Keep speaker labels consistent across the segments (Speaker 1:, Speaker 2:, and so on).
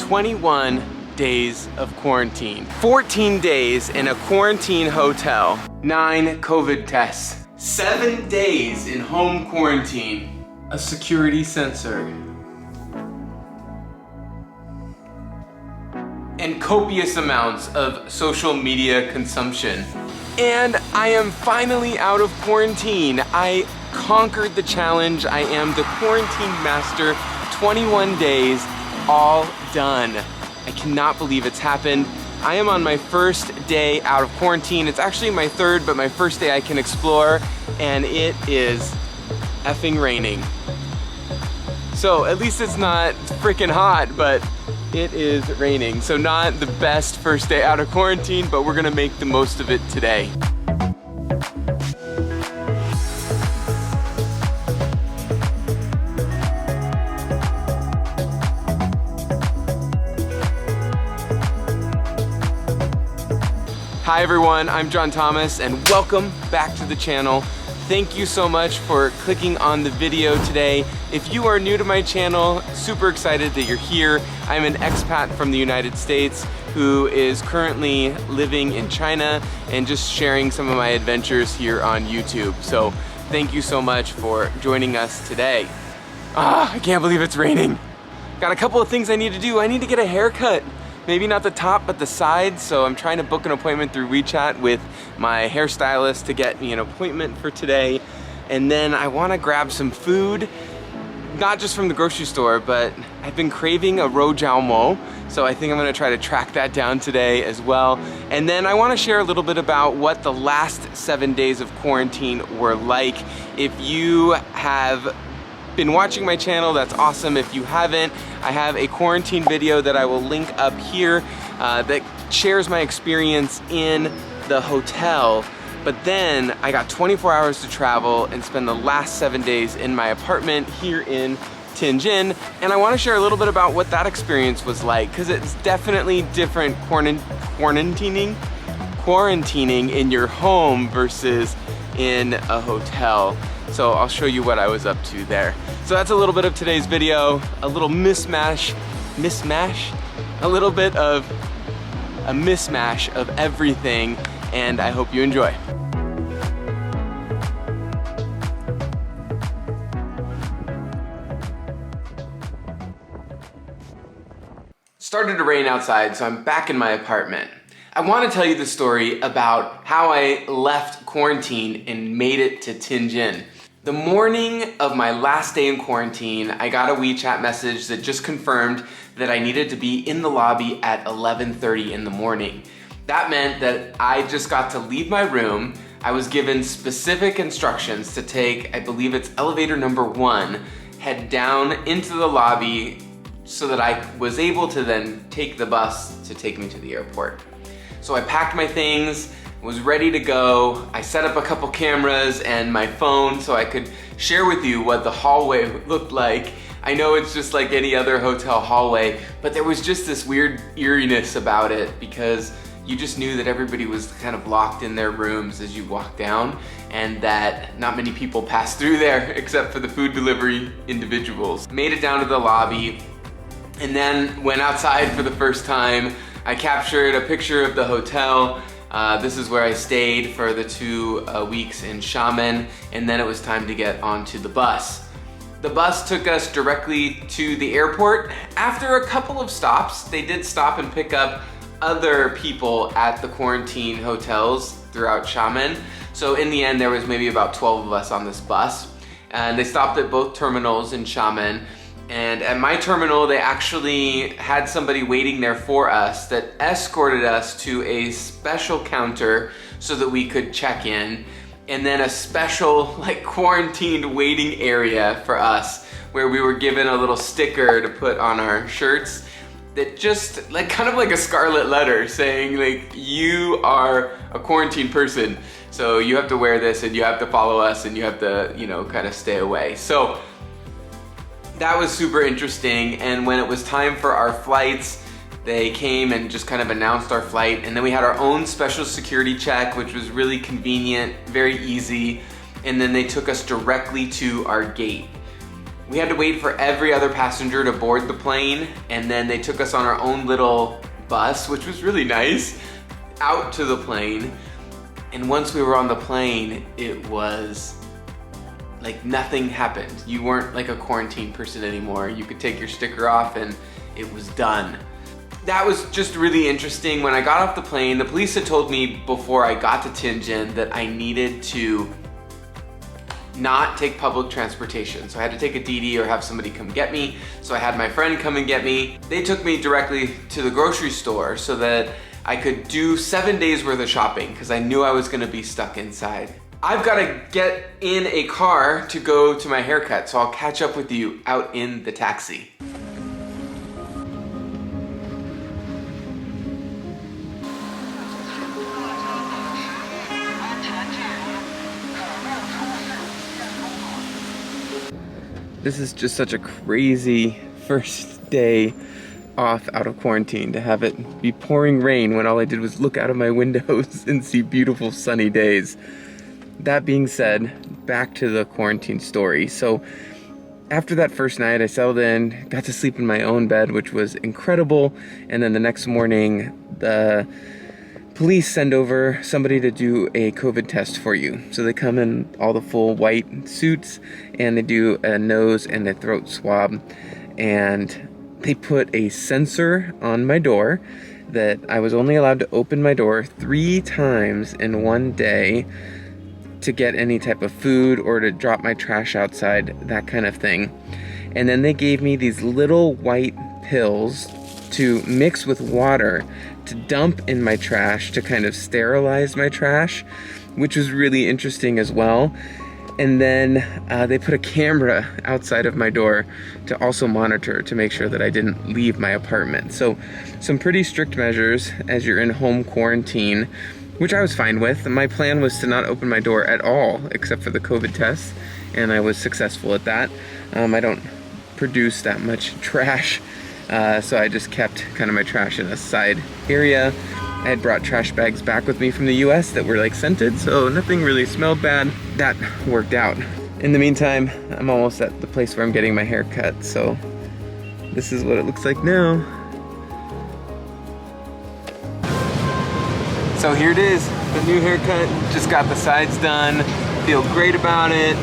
Speaker 1: 21 days of quarantine. 14 days in a quarantine hotel. 9 COVID tests. 7 days in home quarantine. A security sensor. And copious amounts of social media consumption. And I am finally out of quarantine. I conquered the challenge. I am the quarantine master. 21 days, all done. I cannot believe it's happened. I am on my first day out of quarantine. It's actually my third, but my first day I can explore, and it is effing raining. So at least it's not freaking hot, but it is raining. So not the best first day out of quarantine, but we're gonna make the most of it today. Hi everyone, I'm John Thomas and welcome back to the channel. Thank you so much for clicking on the video today. If you are new to my channel, super excited that you're here. I'm an expat from the United States who is currently living in China and just sharing some of my adventures here on YouTube. So thank you so much for joining us today. I can't believe it's raining. Got a couple of things I need to do. I need to get a haircut. Maybe not the top, but the sides. So I'm trying to book an appointment through WeChat with my hairstylist to get me an appointment for today. And then I wanna grab some food, not just from the grocery store, but I've been craving a F.O.M.O. So I think I'm gonna try to track that down today as well. And then I wanna share a little bit about what the last 7 days of quarantine were like. If you have been watching my channel, that's awesome. If you haven't, I have a quarantine video that I will link up here that shares my experience in the hotel. But then I got 24 hours to travel and spend the last 7 days in my apartment here in Tianjin. And I wanna share a little bit about what that experience was like, because it's definitely different quarantining in your home versus in a hotel. So I'll show you what I was up to there. So that's a little bit of today's video, a little mismatch, a little bit of a mismatch of everything, and I hope you enjoy. Started to rain outside, so I'm back in my apartment. I want to tell you the story about how I left quarantine and made it to Tianjin. The morning of my last day in quarantine, I got a WeChat message that just confirmed that I needed to be in the lobby at 11:30 in the morning. That meant that I just got to leave my room. I was given specific instructions to take, I believe it's elevator number 1, head down into the lobby so that I was able to then take the bus to take me to the airport. So I packed my things, was ready to go. I set up a couple cameras and my phone so I could share with you what the hallway looked like. I know it's just like any other hotel hallway, but there was just this weird eeriness about it because you just knew that everybody was kind of locked in their rooms as you walked down, and that not many people passed through there except for the food delivery individuals. Made it down to the lobby and then went outside for the first time. I captured a picture of the hotel. This is where I stayed for the 2 weeks in Xiamen, and then it was time to get onto the bus. The bus took us directly to the airport. After a couple of stops, they did stop and pick up other people at the quarantine hotels throughout Xiamen. So in the end, there was maybe about 12 of us on this bus. And they stopped at both terminals in Xiamen. And at my terminal, they actually had somebody waiting there for us that escorted us to a special counter so that we could check in, and then a special like quarantined waiting area for us where we were given a little sticker to put on our shirts that just like kind of like a scarlet letter saying like, you are a quarantine person, so you have to wear this and you have to follow us and you have to, you know, kind of stay away. So that was super interesting. And when it was time for our flights, they came and just kind of announced our flight, and then we had our own special security check, which was really convenient, very easy, and then they took us directly to our gate. We had to wait for every other passenger to board the plane, and then they took us on our own little bus, which was really nice, out to the plane. And once we were on the plane, it was like nothing happened. You weren't like a quarantine person anymore. You could take your sticker off and it was done. That was just really interesting. When I got off the plane, the police had told me before I got to Tianjin that I needed to not take public transportation. So I had to take a DD or have somebody come get me. So I had my friend come and get me. They took me directly to the grocery store so that I could do 7 days worth of shopping because I knew I was gonna be stuck inside. I've gotta get in a car to go to my haircut, so I'll catch up with you out in the taxi. This is just such a crazy first day off out of quarantine, to have it be pouring rain when all I did was look out of my windows and see beautiful sunny days. That being said, back to the quarantine story. So after that first night, I settled in, got to sleep in my own bed, which was incredible. And then the next morning, the police send over somebody to do a COVID test for you. So they come in all the full white suits and they do a nose and a throat swab. And they put a sensor on my door that I was only allowed to open my door 3 times in one day to get any type of food or to drop my trash outside, that kind of thing. And then they gave me these little white pills to mix with water to dump in my trash to kind of sterilize my trash, which was really interesting as well. And then they put a camera outside of my door to also monitor to make sure that I didn't leave my apartment. So some pretty strict measures as you're in home quarantine, which I was fine with. My plan was to not open my door at all except for the COVID test, and I was successful at that. I don't produce that much trash, so I just kept kind of my trash in a side area. I had brought trash bags back with me from the US that were like scented, so nothing really smelled bad. That worked out. In the meantime, I'm almost at the place where I'm getting my hair cut, so this is what it looks like now. So here it is, the new haircut. Just got the sides done, feel great about it.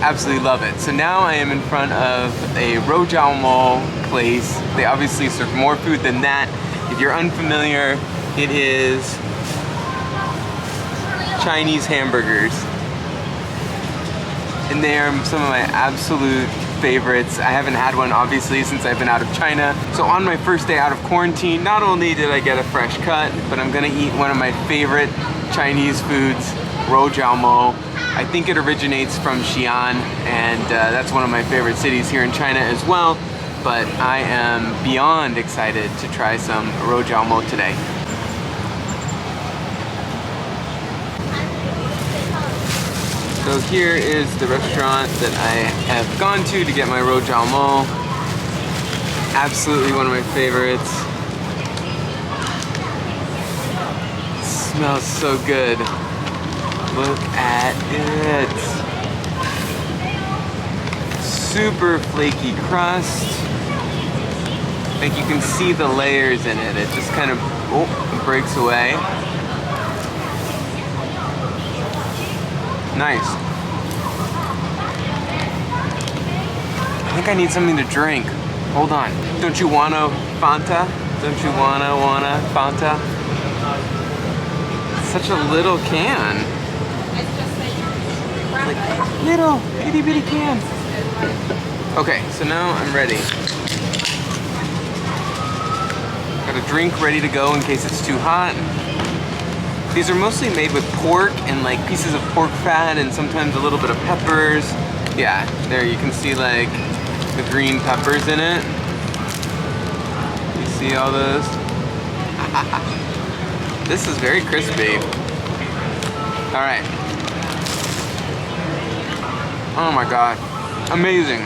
Speaker 1: Absolutely love it. So now I am in front of a F.O.M.O place. They obviously serve more food than that. If you're unfamiliar, it is Chinese hamburgers. And they are some of my absolute favorites. I haven't had one obviously since I've been out of China. So on my first day out of quarantine, not only did I get a fresh cut, but I'm gonna eat one of my favorite Chinese foods, F.O.M.O. I think it originates from Xi'an, and that's one of my favorite cities here in China as well. But I am beyond excited to try some F.O.M.O today. So here is the restaurant that I have gone to get my F.O.M.O. Absolutely one of my favorites. It smells so good. Look at it. Super flaky crust. Like you can see the layers in it. It just kind of breaks away. Nice. I think I need something to drink. Hold on. Don't you wanna Fanta? Don't you wanna Fanta? It's such a little can. Like little itty bitty can. Okay, so now I'm ready. Got a drink ready to go in case it's too hot. These are mostly made with pork and like pieces of pork fat and sometimes a little bit of peppers. Yeah, there you can see like the green peppers in it. You see all those? This is very crispy. All right. Oh my God, amazing.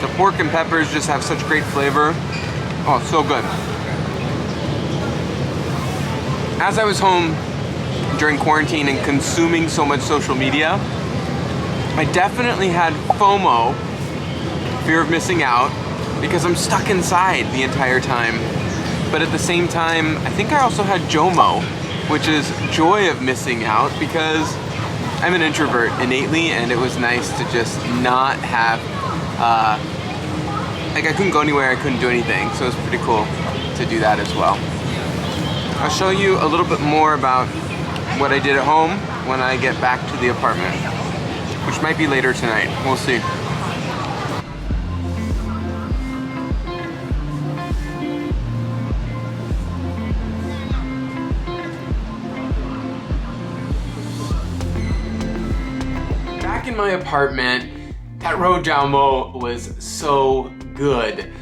Speaker 1: The pork and peppers just have such great flavor. Oh, so good. As I was home during quarantine and consuming so much social media, I definitely had FOMO, fear of missing out, because I'm stuck inside the entire time. But at the same time, I think I also had JOMO, which is joy of missing out, because I'm an introvert innately, and it was nice to just not have, like I couldn't go anywhere, I couldn't do anything, so it was pretty cool to do that as well. I'll show you a little bit more about what I did at home when I get back to the apartment, which might be later tonight, we'll see. Back in my apartment, that F.O.M.O was so good.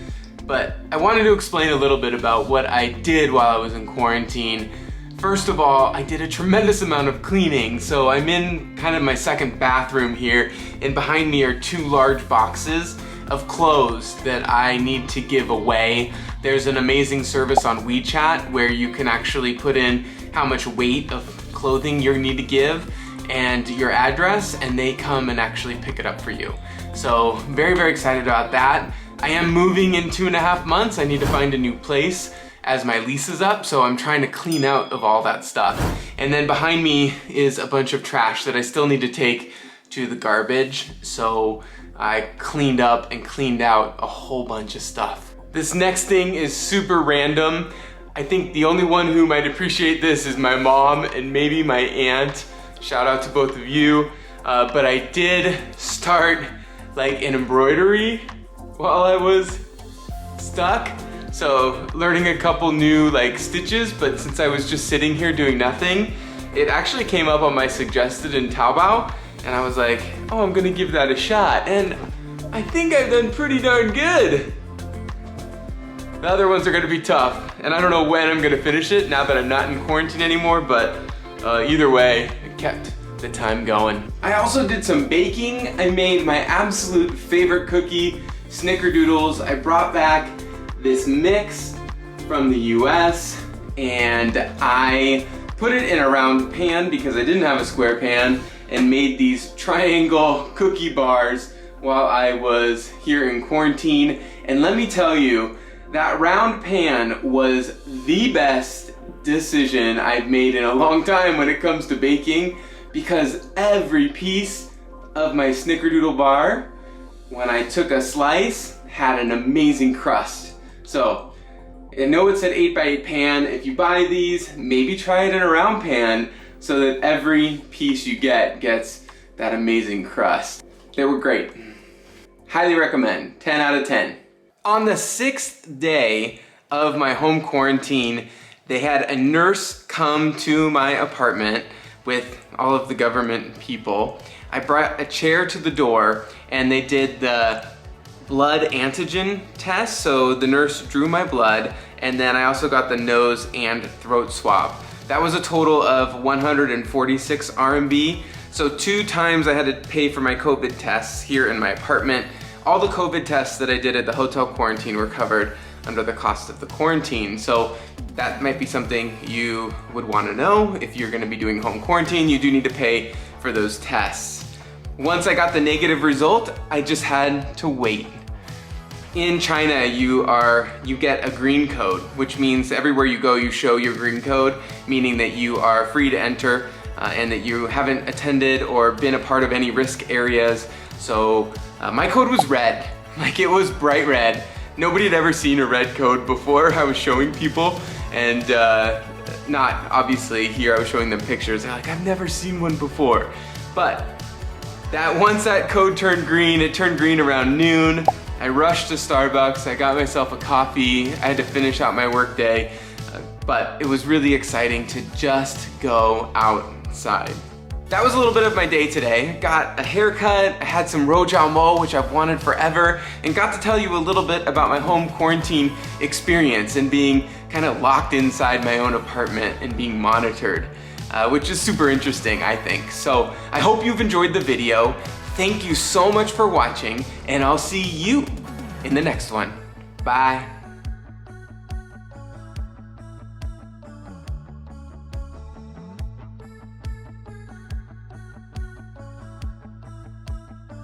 Speaker 1: But I wanted to explain a little bit about what I did while I was in quarantine. First of all, I did a tremendous amount of cleaning. So I'm in kind of my second bathroom here, and behind me are 2 large boxes of clothes that I need to give away. There's an amazing service on WeChat where you can actually put in how much weight of clothing you need to give and your address, and they come and actually pick it up for you. So very, very excited about that. I am moving in 2.5 months. I need to find a new place as my lease is up, so I'm trying to clean out of all that stuff. And then behind me is a bunch of trash that I still need to take to the garbage. So I cleaned up and cleaned out a whole bunch of stuff. This next thing is super random. I think the only one who might appreciate this is my mom and maybe my aunt. Shout out to both of you. But I did start like an embroidery while I was stuck. So learning a couple new like stitches, but since I was just sitting here doing nothing, it actually came up on my suggested in Taobao, and I was like, oh, I'm gonna give that a shot. And I think I've done pretty darn good. The other ones are gonna be tough, and I don't know when I'm gonna finish it now that I'm not in quarantine anymore, but either way, it kept the time going. I also did some baking. I made my absolute favorite cookie, Snickerdoodles. I brought back this mix from the US and I put it in a round pan because I didn't have a square pan, and made these triangle cookie bars while I was here in quarantine. And let me tell you, that round pan was the best decision I've made in a long time when it comes to baking, because every piece of my Snickerdoodle bar, when I took a slice, had an amazing crust. So, I know it said 8x8 pan. If you buy these, maybe try it in a round pan so that every piece you get gets that amazing crust. They were great. Highly recommend, 10 out of 10. On the 6th day of my home quarantine, they had a nurse come to my apartment with all of the government people. I brought a chair to the door and they did the blood antigen test. So the nurse drew my blood, and then I also got the nose and throat swab. That was a total of 146 RMB. So 2 times I had to pay for my COVID tests here in my apartment. All the COVID tests that I did at the hotel quarantine were covered under the cost of the quarantine. So that might be something you would want to know. If you're going to be doing home quarantine, you do need to pay for those tests. Once I got the negative result, I just had to wait. In China, you get a green code, which means everywhere you go, you show your green code, meaning that you are free to enter and that you haven't attended or been a part of any risk areas. So my code was red, like it was bright red. Nobody had ever seen a red code before. I was showing people, and not obviously here, I was showing them pictures. They're like, I've never seen one before. But once that code turned green, it turned green around noon. I rushed to Starbucks, I got myself a coffee. I had to finish out my work day, but it was really exciting to just go outside. That was a little bit of my day today. Got a haircut, I had some F.O.M.O, which I've wanted forever, and got to tell you a little bit about my home quarantine experience and being kind of locked inside my own apartment and being monitored, which is super interesting, I think. So I hope you've enjoyed the video. Thank you so much for watching, and I'll see you in the next one. Bye.